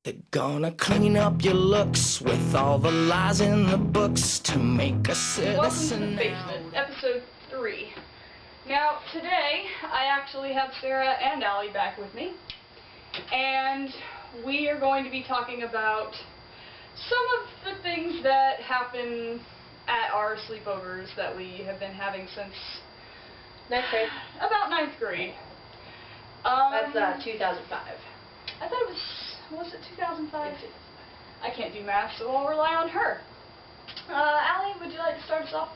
They're gonna clean up your looks with all the lies in the books to make a citizen. Welcome to the Basement, episode 3. Now, today, I actually have Sarah and Allie back with me, and we are going to be talking about some of the things that happen at our sleepovers that we have been having since 9th grade. About 9th grade. That's 2005. I thought it was it 2005? I can't do math, so I'll rely on her. Allie, would you like to start us off?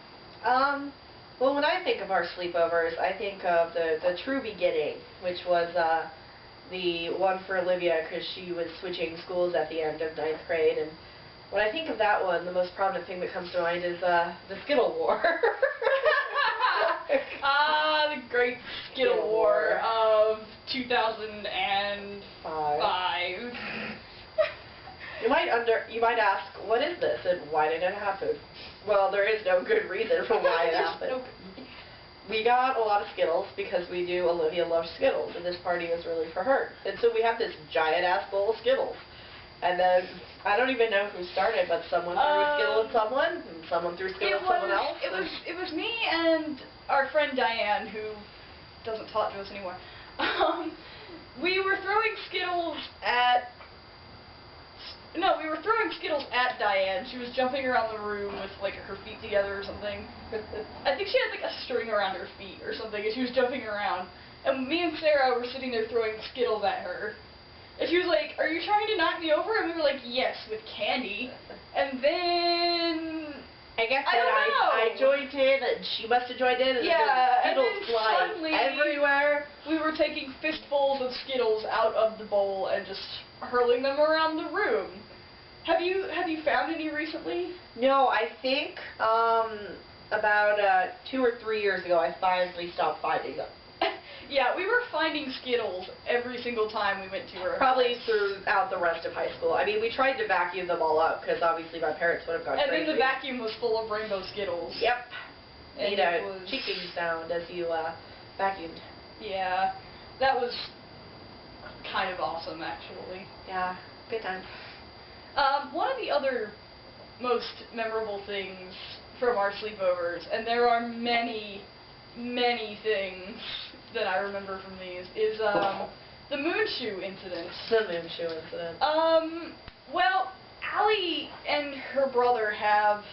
Well, when I think of our sleepovers, I think of the true beginning, which was the one for Olivia because she was switching schools at the end of 9th grade. And when I think of that one, the most prominent thing that comes to mind is the Skittle War. The great Skittle War of 2005. You might ask, what is this and why did it happen? Well, there is no good reason for why it happened. We got a lot of Skittles because we do Olivia loves Skittles, and this party was really for her. And so we have this giant-ass bowl of Skittles. And then, I don't even know who started, but someone threw a Skittle at someone, and someone threw a Skittle at someone else. It was me and our friend Diane, who doesn't talk to us anymore. We were throwing Skittles at... No, we were throwing Skittles at Diane. She was jumping around the room with, like, her feet together or something. I think she had, like, a string around her feet or something, and she was jumping around. And me and Sarah were sitting there throwing Skittles at her. And she was like, "Are you trying to knock me over?" And we were like, "Yes, with candy." And then... I guess I joined in, and she must have joined in, and Skittles flying everywhere. We were taking fistfuls of Skittles out of the bowl and just hurling them around the room. Have you found any recently? No, I think about 2 or 3 years ago I finally stopped finding them. Yeah, we were finding Skittles every single time we went to her Probably house. throughout the rest of high school. I mean, we tried to vacuum them all up because obviously my parents would have gone crazy. And then the vacuum was full of rainbow Skittles. Yep. And made a cheeking sound as you vacuumed. Yeah, that was kind of awesome, actually. Yeah, good time. One of the other most memorable things from our sleepovers, and there are many, many things that I remember from these, is the moon shoe incident. The moon shoe incident. Well, Allie and her brother have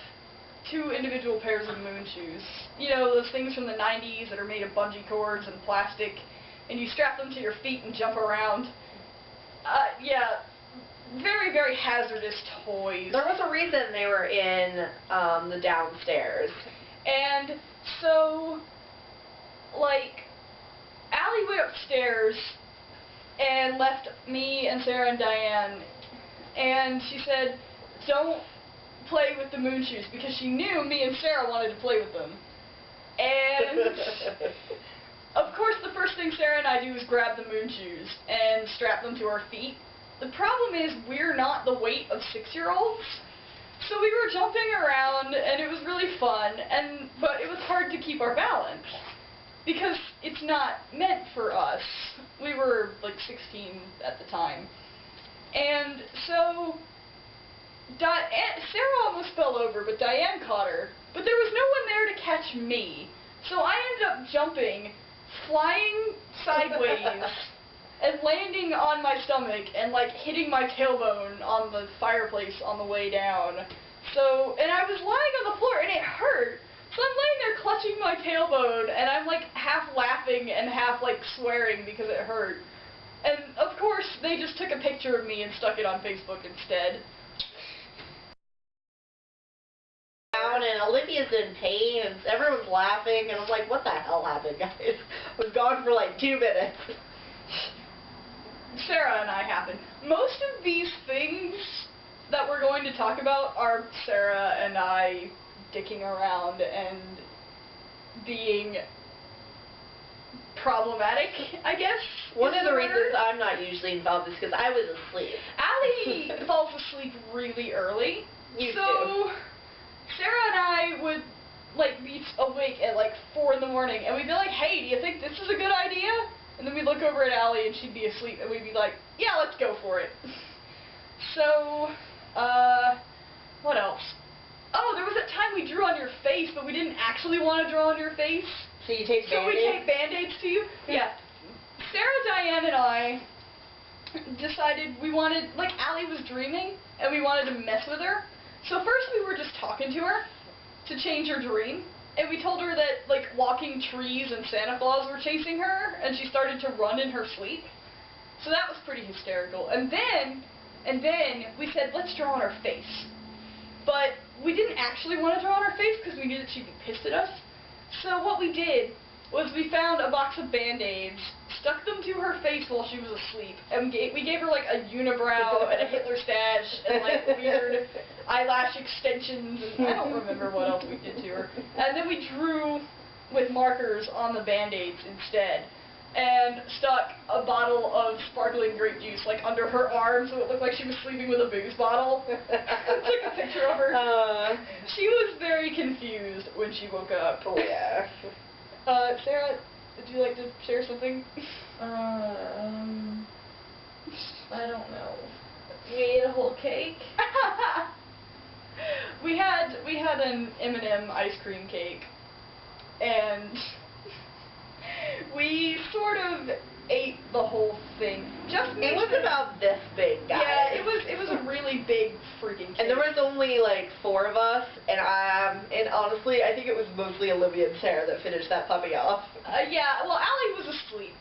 2 individual pairs of moon shoes. You know, those things from the 90s that are made of bungee cords and plastic, and you strap them to your feet and jump around. Yeah, very, very hazardous toys. There was a reason they were in the downstairs. And so, like, Allie went upstairs and left me and Sarah and Diane, and she said, "Don't play with the moon shoes," because she knew me and Sarah wanted to play with them. And of course the first thing Sarah and I do is grab the moon shoes and strap them to our feet. The problem is we're not the weight of 6-year-olds, so we were jumping around and it was really fun, but it was hard to keep our balance because it's not meant for us. We were like 16 at the time. And so Sarah almost fell over, but Diane caught her. But there was no one there to catch me. So I ended up jumping, flying sideways, and landing on my stomach and, like, hitting my tailbone on the fireplace on the way down. So, and I was lying on the floor, and it hurt. So I'm laying there clutching my tailbone, and I'm, like, half laughing and half, like, swearing because it hurt. And, of course, they just took a picture of me and stuck it on Facebook instead. And Olivia's in pain, and everyone's laughing, and I'm like, what the hell happened, guys? I was gone for like 2 minutes. Sarah and I happened. Most of these things that we're going to talk about are Sarah and I dicking around and being problematic, I guess. One of the reasons I'm not usually involved is because I was asleep. Allie falls asleep really early. So Sarah and I would, like, be awake at, like, 4 in the morning, and we'd be like, "Hey, do you think this is a good idea?" And then we'd look over at Allie, and she'd be asleep, and we'd be like, "Yeah, let's go for it." So, what else? Oh, there was that time we drew on your face, but we didn't actually want to draw on your face. So you take So we Band-Aids? take Band-Aids to you? Yeah. Sarah, Diane, and I decided we wanted, like, Allie was dreaming, and we wanted to mess with her. So first we were just talking to her to change her dream, and we told her that, like, walking trees and Santa Claus were chasing her, and she started to run in her sleep. So that was pretty hysterical. And then we said, let's draw on her face. But we didn't actually want to draw on her face because we knew that she'd be pissed at us. So what we did was we found a box of Band-Aids, stuck them to her face while she was asleep, and we gave her like a unibrow and a Hitler stash and like weird eyelash extensions, and I don't remember what else we did to her. And then we drew with markers on the Band-Aids instead, and stuck a bottle of sparkling grape juice like under her arm so it looked like she was sleeping with a booze bottle. Took a picture of her. She was very confused when she woke up. Oh yeah. Sarah, would you like to share something? I don't know. We ate a whole cake. we had an M&M ice cream cake, and we sort of ate the whole thing. It was about this big, guys. Yeah, it was a really big freaking cake. And there was only like 4 of us, and honestly, I think it was mostly Olivia and Sarah that finished that puppy off. Yeah, well, Allie was asleep,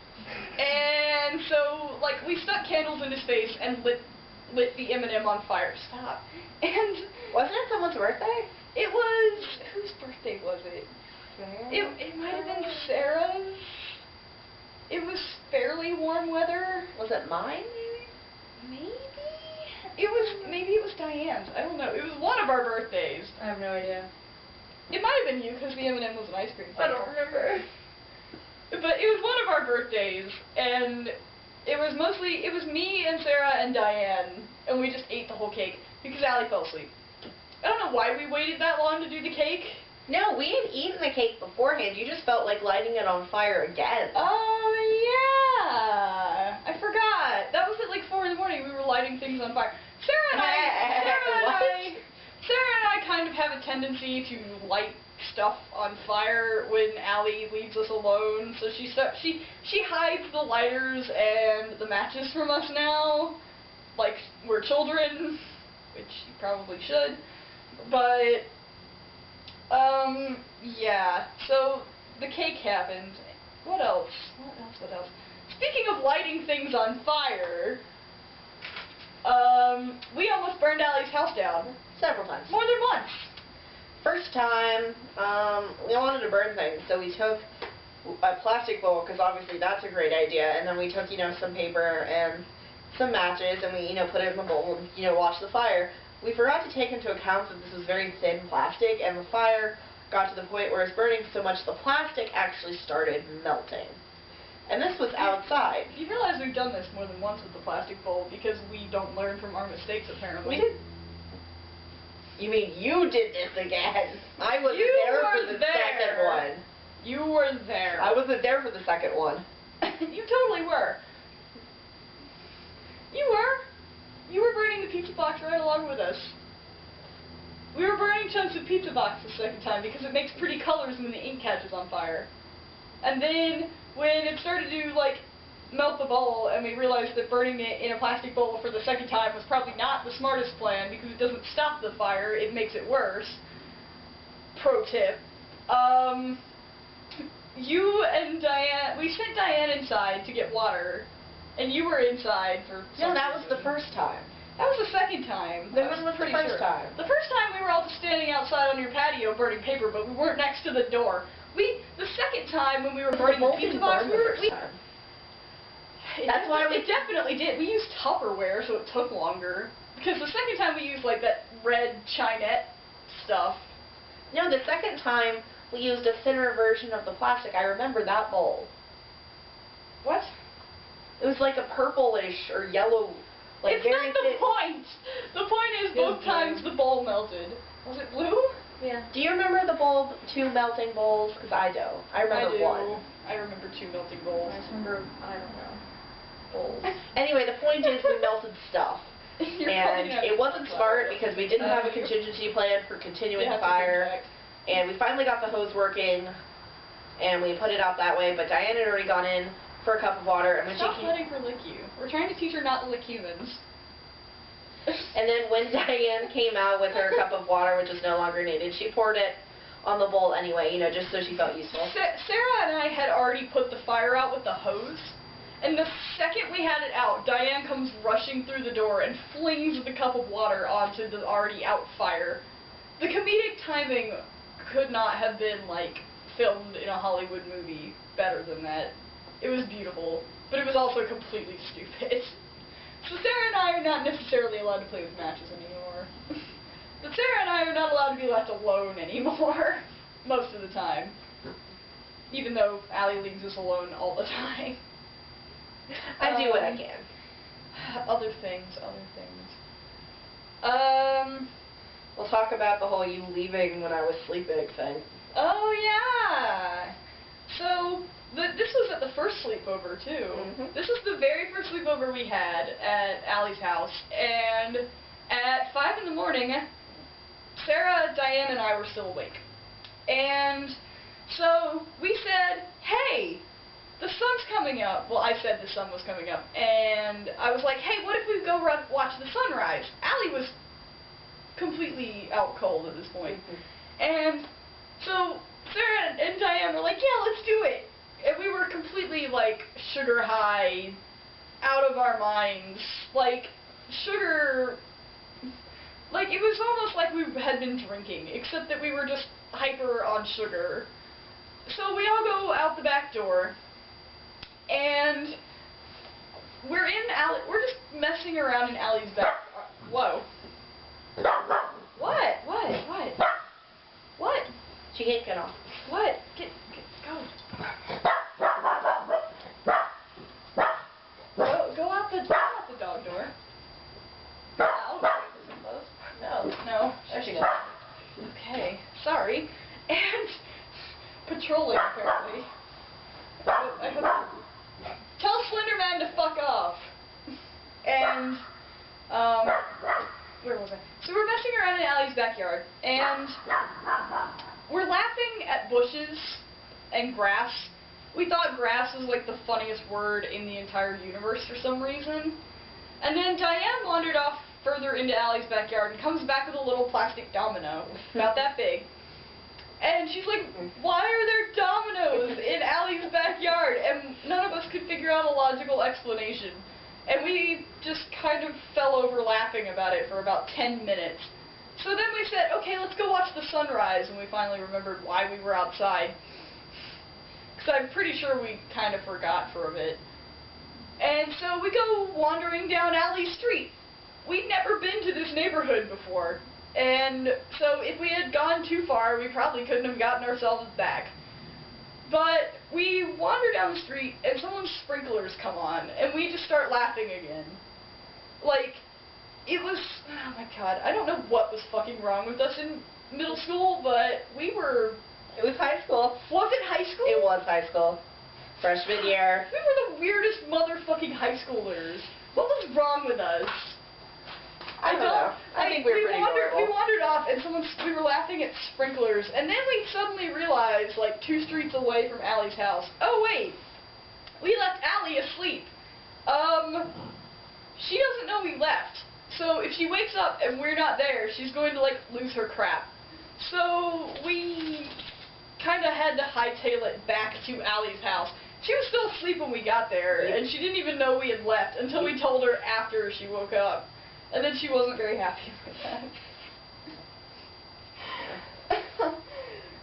and so like we stuck candles in his face and lit the M&M on fire. Stop. And wasn't it someone's birthday? It was, whose birthday was it? It might have been Sarah's. It was fairly warm weather. Was it mine, maybe? Maybe it was Diane's. I don't know. It was one of our birthdays. I have no idea. It might have been you because the M&M was an ice cream cake. I don't remember. But it was one of our birthdays, and it was me and Sarah and Diane, and we just ate the whole cake because Allie fell asleep. I don't know why we waited that long to do the cake. No, we had eaten the cake beforehand. You just felt like lighting it on fire again. Oh, yeah. I forgot. That was at like 4 in the morning. We were lighting things on fire. Sarah and I kind of have a tendency to light stuff on fire when Allie leaves us alone. So she hides the lighters and the matches from us now. Like we're children, which you probably should. But yeah, so the cake happened. What else? Speaking of lighting things on fire, we almost burned Allie's house down. Several times. More than once. First time, we wanted to burn things, so we took a plastic bowl, because obviously that's a great idea, and then we took, some paper and some matches, and we, put it in the bowl and, watched the fire. We forgot to take into account that this was very thin plastic, and the fire got to the point where it's burning so much the plastic actually started melting. And this was outside. You realize we've done this more than once with the plastic bowl because we don't learn from our mistakes, apparently. We did. You mean you did this again? I wasn't there for the second one. You were there. I wasn't there for the second one. You totally were. You were. You were burning the pizza box right along with us. We were burning chunks of pizza box the second time because it makes pretty colors when the ink catches on fire. And then when it started to melt the bowl and we realized that burning it in a plastic bowl for the second time was probably not the smartest plan because it doesn't stop the fire, it makes it worse. Pro tip. You and Diane, we sent Diane inside to get water. And you were inside for some No, that was reason. the first time. That was the second time. Then when was the first time? The first time we were all just standing outside on your patio burning paper, but we weren't next to the door. The second time when we were burning the pizza box, That's why we... It definitely did. We used Tupperware, so it took longer. Because the second time we used, that red Chinette stuff. No, the second time we used a thinner version of the plastic. I remember that bowl. What? It was like a purplish or yellow, it's very not the point! The point is both times the bowl melted. Was it blue? Yeah. Do you remember the two melting bowls? Because I don't. I remember one. I remember 2 melting bowls. I just remember, I don't know, bowls. Anyway, the point is we melted stuff. And it wasn't smart because we didn't have a contingency plan for continuing the fire. And we finally got the hose working, and we put it out that way, but Diane had already gone in for a cup of water. And when Stop letting her lick you. We're trying to teach her not to lick humans. And then when Diane came out with her cup of water, which was no longer needed, she poured it on the bowl anyway, you know, just so she felt useful. Sarah and I had already put the fire out with the hose, and the second we had it out, Diane comes rushing through the door and flings the cup of water onto the already out fire. The comedic timing could not have been, like, filmed in a Hollywood movie better than that. It was beautiful, but it was also completely stupid. So Sarah and I are not necessarily allowed to play with matches anymore. But Sarah and I are not allowed to be left alone anymore, most of the time. Even though Allie leaves us alone all the time. I do what I can. Other things. We'll talk about the whole you leaving when I was sleeping thing. Oh, yeah! So, this was at the first sleepover, too. Mm-hmm. This was the very first sleepover we had at Allie's house, and at 5 in the morning, Sarah, Diane, and I were still awake. And so we said, hey, the sun's coming up. Well, I said the sun was coming up, and I was like, hey, what if we go watch the sunrise? Allie was completely out cold at this point. And so Sarah and Diane were like, yeah, let's do it. And we were completely, like, sugar high, out of our minds. Like, sugar... Like, it was almost like we had been drinking, except that we were just hyper on sugar. So we all go out the back door, and we're just messing around in Allie's back... Whoa. What? What? She can't get off. What? Go. Go out the dog door. Out. No. There she goes. Okay. Sorry. And patrolling, apparently. I hope... Tell Slenderman to fuck off. And, where was I? So we're messing around in Allie's backyard, and we're laughing at bushes and grass. We thought grass was like the funniest word in the entire universe for some reason. And then Diane wandered off further into Allie's backyard and comes back with a little plastic domino, about that big. And she's like, why are there dominoes in Allie's backyard? And none of us could figure out a logical explanation. And we just kind of fell over laughing about it for about 10 minutes. So then we said, okay, let's go watch the sunrise, and we finally remembered why we were outside. Because I'm pretty sure we kind of forgot for a bit. And so we go wandering down Alley Street. We'd never been to this neighborhood before. And so if we had gone too far, we probably couldn't have gotten ourselves back. But we wander down the street, and someone's sprinklers come on, and we just start laughing again. Like, it was, oh my god, I don't know what was fucking wrong with us in middle school, but we were... It was high school. Was it high school? It was high school. Freshman year. We were the weirdest motherfucking high schoolers. What was wrong with us? I don't know. I think we were pretty normal. We wandered off, and we were laughing at sprinklers, and then we suddenly realized, like 2 streets away from Allie's house, oh wait, we left Allie asleep. She doesn't know we left, so if she wakes up and we're not there, she's going to, like, lose her crap. So we kind of had to hightail it back to Allie's house. She was still asleep when we got there, and she didn't even know we had left until we told her after she woke up. And then she wasn't very happy with that.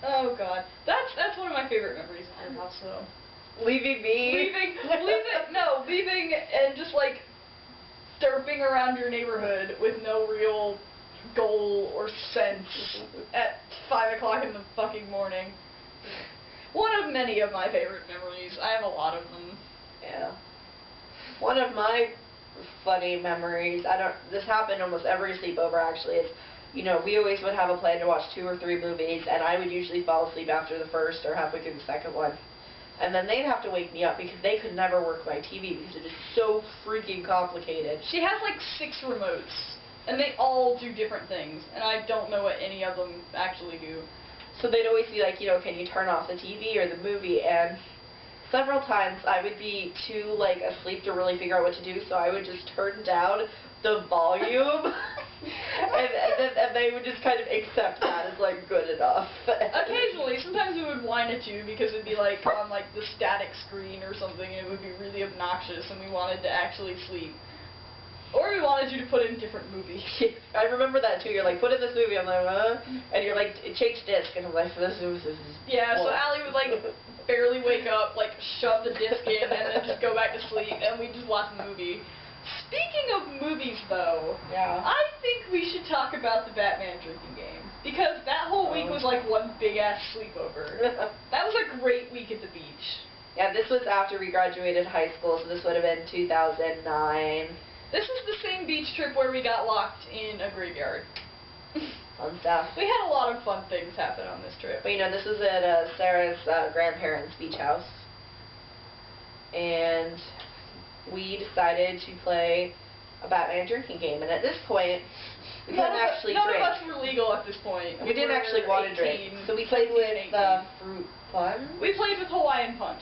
Oh god. That's one of my favorite memories of your house, though. Leaving me? Leaving and just, like, derping around your neighborhood with no real goal or sense at 5 o'clock in the fucking morning. One of many of my favorite memories. I have a lot of them. Yeah. One of my funny memories, this happened almost every sleepover actually, it's, you know, we always would have a plan to watch 2 or 3 movies, and I would usually fall asleep after the first or halfway through the second one. And then they'd have to wake me up because they could never work my TV because it is so freaking complicated. She has like 6 remotes, and they all do different things, and I don't know what any of them actually do. So they'd always be like, you know, can you turn off the TV or the movie? And several times I would be too, like, asleep to really figure out what to do, so I would just turn down the volume, and they would just kind of accept that as, like, good enough. Occasionally, sometimes we would whine at you because it'd be, like, on, like, the static screen or something, and it would be really obnoxious, and we wanted to actually sleep. Or we wanted you to put in different movies. I remember that too. You're like, put in this movie. I'm like, and you're like, change disc. And I'm like, this is. Yeah, so Allie would like barely wake up, like shove the disc in, and then just go back to sleep, and we just watch the movie. Speaking of movies, though, yeah, I think we should talk about the Batman drinking game, because that whole week was like one big ass sleepover. That was a great week at the beach. Yeah, this was after we graduated high school, so this would have been 2009. This is the same beach trip where we got locked in a graveyard. Fun stuff. We had a lot of fun things happen on this trip. But you know, this was at Sarah's grandparents' beach house. And we decided to play a Batman drinking game. And at this point, we couldn't actually drink. None of us were legal at this point. We didn't actually want to drink. So we played with fruit punch. We played with Hawaiian Punch.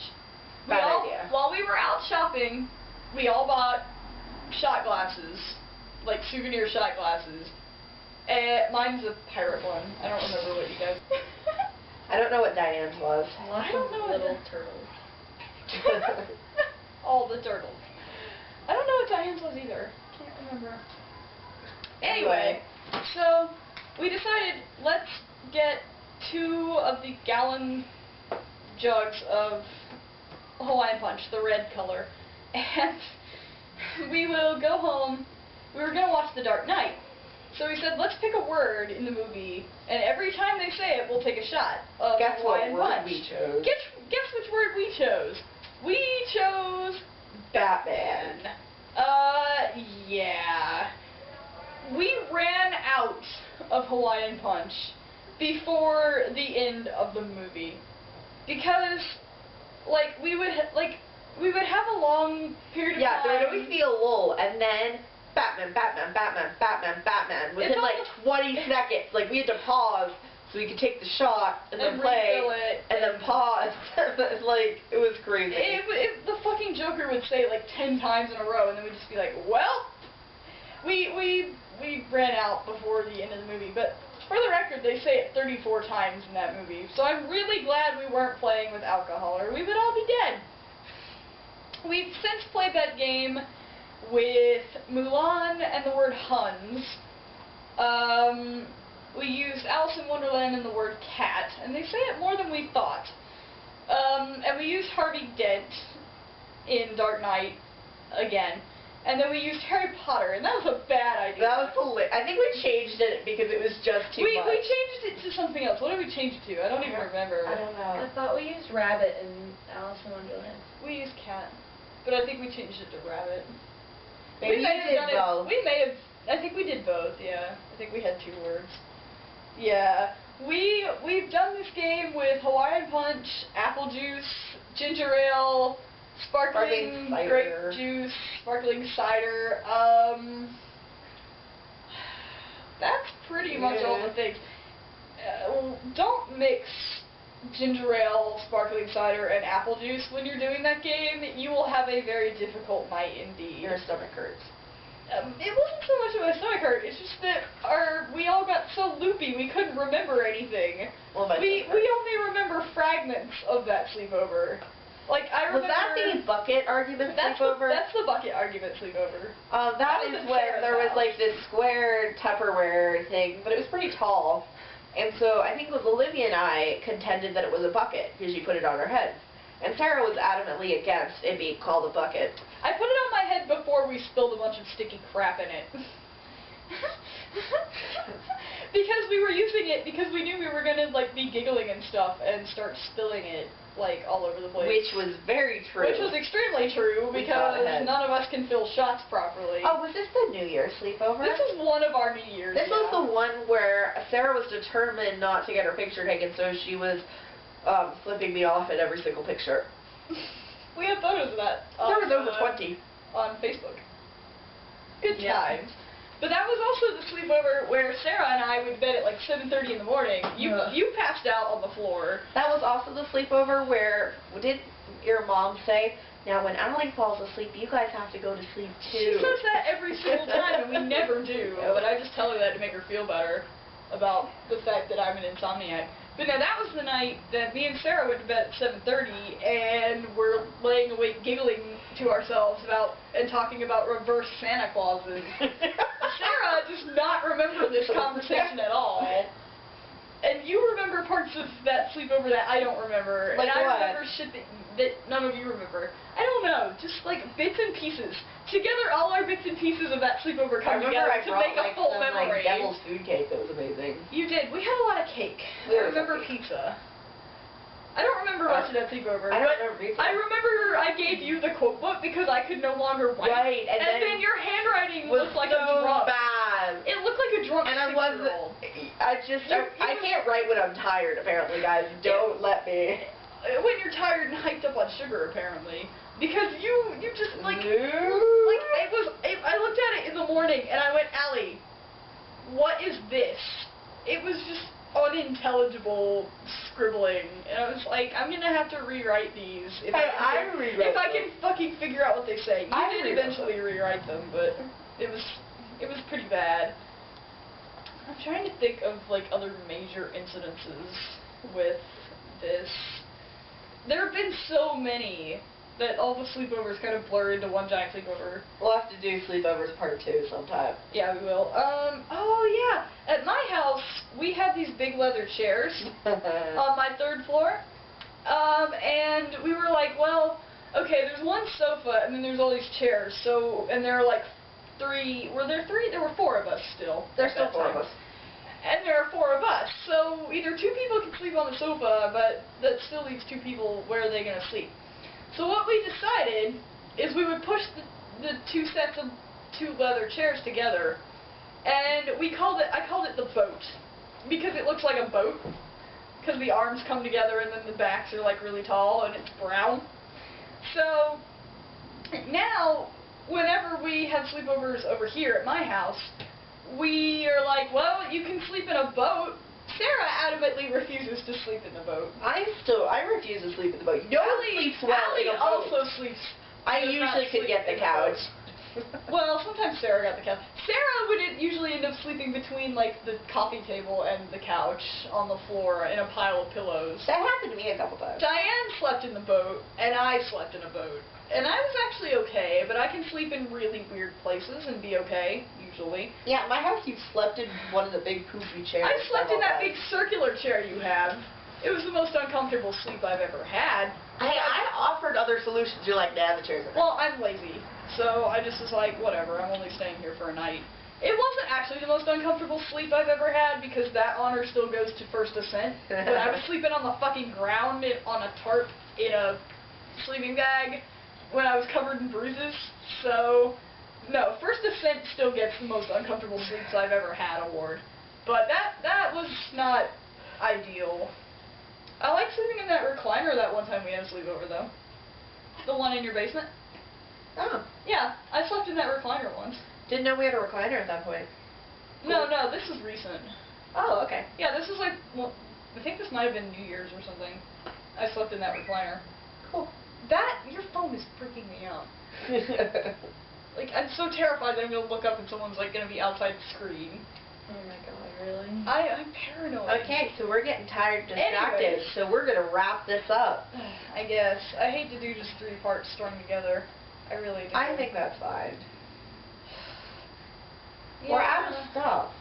Bad idea. While we were out shopping, we all bought shot glasses, like souvenir shot glasses. Mine's a pirate one. I don't remember what you guys. I don't know what Diane's was. I don't know what little turtles. All the turtles. I don't know what Diane's was either. Can't remember. Anyway, so we decided let's get 2 of the gallon jugs of Hawaiian Punch, the red color, and we will go home. We were going to watch The Dark Knight. So we said, let's pick a word in the movie, and every time they say it, we'll take a shot of Guess Hawaiian what word Punch. we chose? Guess which word we chose. We chose Batman. Yeah. We ran out of Hawaiian Punch before the end of the movie. Because, like, we would have a long period of time. Yeah, there would always be a lull, and then Batman, Batman, Batman, Batman, Batman. Within like 20 seconds, like we had to pause so we could take the shot and then play, and then pause. Like, it was crazy. The fucking Joker would say it like 10 times in a row, and then we'd just be like, well, we ran out before the end of the movie. But for the record, they say it 34 times in that movie, so I'm really glad we weren't playing with alcohol, or we would all be dead. We've since played that game with Mulan and the word Huns. We used Alice in Wonderland and the word cat, and they say it more than we thought. And we used Harvey Dent in Dark Knight again. And then we used Harry Potter, and that was a bad idea. That was hilarious. I think we changed it because it was just too much. We changed it to something else. What did we change it to? I don't even remember. I don't know. I thought we used rabbit in Alice in Wonderland. We used cat, but I think we changed it to rabbit. Maybe we you did both. We may have. I think we did both. Yeah, I think we had 2 words. Yeah, we've done this game with Hawaiian Punch, apple juice, ginger ale, sparkling grape juice, sparkling cider. That's pretty much all the things. Don't mix ginger ale, sparkling cider, and apple juice when you're doing that game. You will have a very difficult night indeed. Your stomach hurts. It wasn't so much of my stomach hurt. It's just that we all got so loopy we couldn't remember anything. Well, we only remember fragments of that sleepover. Like, I remember... Was that the bucket argument sleepover? That's the bucket argument sleepover. That is when there was like this square Tupperware thing, but it was pretty tall. And so I think it was Olivia and I contended that it was a bucket because you put it on her head. And Sarah was adamantly against it being called a bucket. I put it on my head before we spilled a bunch of sticky crap in it. Because we were using it because we knew we were going to like be giggling and stuff and start spilling it like all over the place. Which was very true. Which was extremely true because none of us can fill shots properly. Oh, was this the New Year's sleepover? This is one of our New Year's. This was the one where Sarah was determined not to get her picture taken, so she was flipping me off at every single picture. We have photos of that. There was over 20. On Facebook. Good Yeah. times. But that was also the sleepover where Sarah and I went to bed at like 7:30 in the morning. You passed out on the floor. That was also the sleepover where, did your mom say, now when Allie falls asleep, you guys have to go to sleep too? She says that every single time, and we never do. But I just tell her that to make her feel better about the fact that I'm an insomniac. But no, that was the night that me and Sarah went to bed at 7:30, and we're laying awake giggling to ourselves about and talking about reverse Santa Clauses. Sarah does not remember this conversation at all. And you remember parts of that sleepover that I don't remember. Like and I what? remember shit that none of you remember. I don't know, just like bits and pieces. Together, all our bits and pieces of that sleepover come together to make a full memory. Devil's food cake that was amazing. You did. We had a lot of cake. I remember pizza. I don't remember much of that sleepover. I don't remember pizza. I remember I gave you the quote book because I could no longer write. Right, and then your handwriting was looked like so a drunk. bad. It looked like a drunk And I 6-year-old. I can't write when I'm tired, apparently, guys. Don't let me. When you're tired and hyped up on sugar, apparently. Because you just, like, No. I looked at it in the morning, and I went, Allie, what is this? It was just unintelligible scribbling, and I was like, I'm gonna have to rewrite these if I can fucking figure out what they say. You did eventually rewrite them, but it was pretty bad. I'm trying to think of like other major incidences with this. There have been so many that all the sleepovers kind of blur into one giant sleepover. We'll have to do sleepovers part 2 sometime. Yeah, we will. Oh yeah. At my house, we had these big leather chairs on my 3rd floor. And we were like, well, okay, there's one sofa and then there's all these chairs. So, and there are like 3, were there 3? There were 4 of us still. There's still 4 of us. And there are 4 of us. So either 2 people can sleep on the sofa, but that still leaves 2 people, where are they going to sleep? So what we decided is we would push the 2 sets of 2 leather chairs together, and I called it the boat, because it looks like a boat, because the arms come together and then the backs are like really tall and it's brown. So now, whenever we have sleepovers over here at my house, we are like, well, you can sleep in a boat. Sarah adamantly refuses to sleep in the boat. I refuse to sleep in the boat. No one sleeps well Allie in a boat. also sleeps. I does not usually could sleep get the in couch. Well, sometimes Sarah got the couch. Sarah would usually end up sleeping between like the coffee table and the couch on the floor in a pile of pillows. That happened to me a couple times. Diane slept in the boat, and I slept in a boat. And I was actually okay, but I can sleep in really weird places and be okay, usually. Yeah, at my house you slept in one of the big poofy chairs. I slept in that several big circular chair you have. It was the most uncomfortable sleep I've ever had. I offered other solutions. You're like, nah, the chair's okay. Well, I'm lazy, so I just was like, whatever, I'm only staying here for a night. It wasn't actually the most uncomfortable sleep I've ever had, because that honor still goes to First Ascent. When I was sleeping on the fucking ground on a tarp in a sleeping bag when I was covered in bruises. So, no, First Ascent still gets the most uncomfortable sleeps I've ever had award. But that was not ideal. I like sleeping in that recliner that one time we had a sleepover, though. The one in your basement. Oh. Yeah, I slept in that recliner once. Didn't know we had a recliner at that point. No, this is recent. Oh, okay. Yeah, this is like, well, I think this might have been New Year's or something. I slept in that recliner. Cool. Your phone is freaking me out. Like, I'm so terrified that I'm going to look up and someone's like going to be outside the screen. Oh my god, really? I'm paranoid. Okay, so we're getting tired and distracted, Anyways. so we're going to wrap this up. I guess. I hate to do just 3 parts strung together. I really do. I think that's fine. Yeah. We're out of stuff.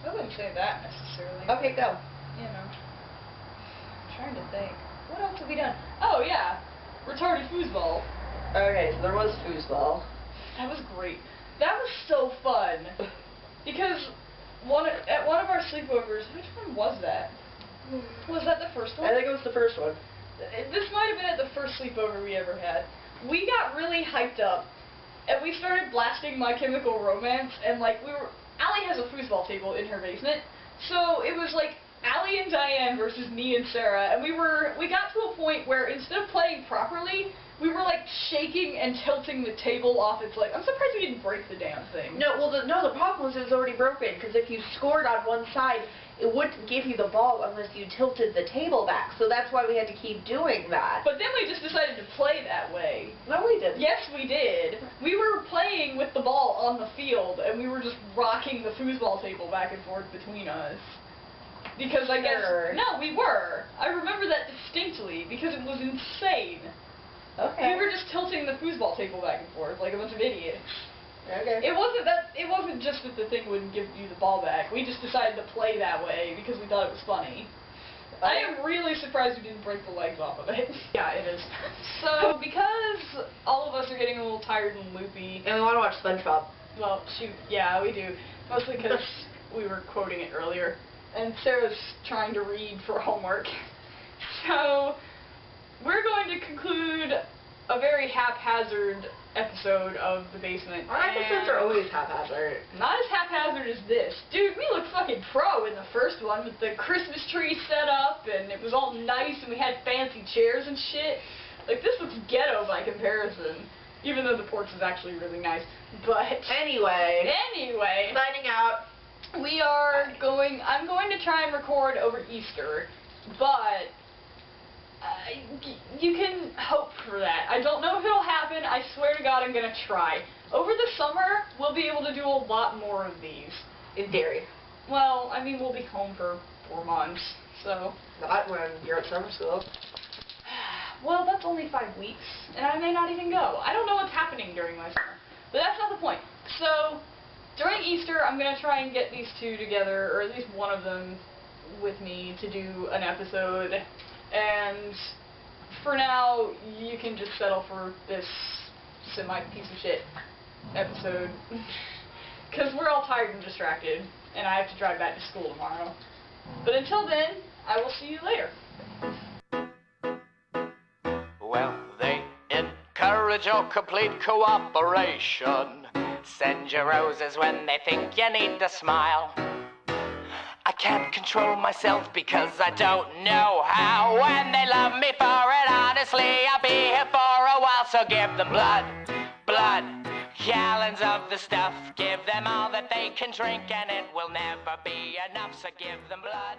I wouldn't say that necessarily. Okay, go. You know. I'm trying to think. What else have we done? Oh, yeah. Retarded foosball. Okay, so there was foosball. That was great. That was so fun. Because at one of our sleepovers, which one was that? Was that the first one? I think it was the first one. This might have been at the first sleepover we ever had. We got really hyped up, and we started blasting My Chemical Romance, and like Allie has a foosball table in her basement, so it was like Allie and Diane versus me and Sarah, and we got to a point where instead of playing properly, we were like shaking and tilting the table off its legs. I'm surprised we didn't break the damn thing. No, well, the problem was it was already broken, because if you scored on one side, it wouldn't give you the ball unless you tilted the table back, so that's why we had to keep doing that. But then we just decided to play that way. No, we didn't. Yes, we did. We were playing with the ball on the field, and we were just rocking the foosball table back and forth between us. Because I guess... No, we were. I remember that distinctly, because it was insane. Okay. We were just tilting the foosball table back and forth like a bunch of idiots. Okay. It wasn't just that the thing wouldn't give you the ball back. We just decided to play that way because we thought it was funny. I am really surprised we didn't break the legs off of it. Yeah, it is. So, because all of us are getting a little tired and loopy... And we want to watch SpongeBob. Well, shoot, yeah, we do. Mostly because we were quoting it earlier. And Sarah's trying to read for homework. So, we're going to conclude a very haphazard episode of The Basement. Our episodes are always haphazard. Not as haphazard as this. Dude, we looked fucking pro in the first one with the Christmas tree set up, and it was all nice, and we had fancy chairs and shit. Like, this looks ghetto by comparison. Even though the porch is actually really nice. But... Anyway, Signing out. I'm going to try and record over Easter, but you can hope for that. I don't know if it'll happen. I swear to God I'm going to try. Over the summer, we'll be able to do a lot more of these. In theory. Well, I mean, we'll be home for 4 months, so... Not when you're at summer school. Well, that's only 5 weeks, and I may not even go. I don't know what's happening during my summer. But that's not the point. So, during Easter, I'm going to try and get these two together, or at least one of them with me to do an episode. And for now, you can just settle for this semi-piece of shit episode. Because we're all tired and distracted, and I have to drive back to school tomorrow. But until then, I will see you later. Well, they encourage your complete cooperation. Send your roses when they think you need to smile. I can't control myself because I don't know how. When they love me for it, honestly, I'll be here for a while. So give them blood, gallons of the stuff. Give them all that they can drink, and it will never be enough. So give them blood.